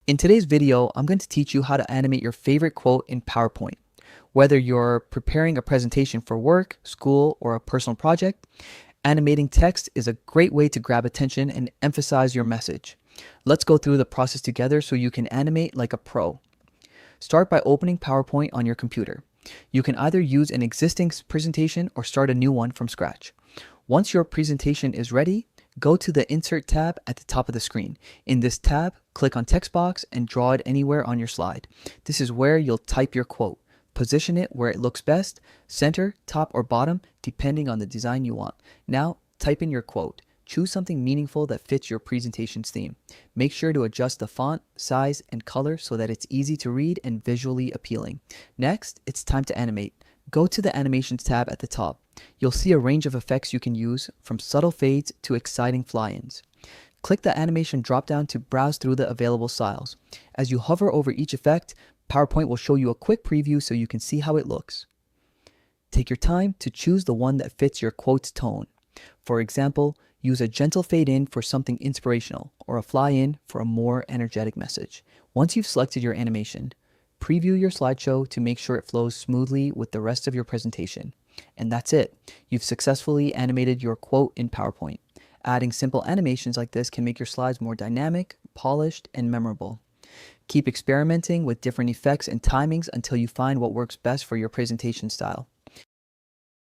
In today's video, I'm going to teach you how to animate your favorite quote in PowerPoint. Whether you're preparing a presentation for work, school, or a personal project, animating text is a great way to grab attention and emphasize your message. Let's go through the process together so you can animate like a pro. Start by opening PowerPoint on your computer. You can either use an existing presentation or start a new one from scratch. Once your presentation is ready, go to the Insert tab at the top of the screen. In this tab, click on Text Box and draw it anywhere on your slide. This is where you'll type your quote. Position it where it looks best, center, top, or bottom, depending on the design you want. Now, type in your quote. Choose something meaningful that fits your presentation's theme. Make sure to adjust the font, size, and color so that it's easy to read and visually appealing. Next, it's time to animate. Go to the Animations tab at the top. You'll see a range of effects you can use, from subtle fades to exciting fly-ins. Click the animation drop-down to browse through the available styles. As you hover over each effect, PowerPoint will show you a quick preview so you can see how it looks. Take your time to choose the one that fits your quote's tone. For example, use a gentle fade in for something inspirational, or a fly in for a more energetic message. Once you've selected your animation, preview your slideshow to make sure it flows smoothly with the rest of your presentation. And that's it. You've successfully animated your quote in PowerPoint. Adding simple animations like this can make your slides more dynamic, polished, and memorable. Keep experimenting with different effects and timings until you find what works best for your presentation style.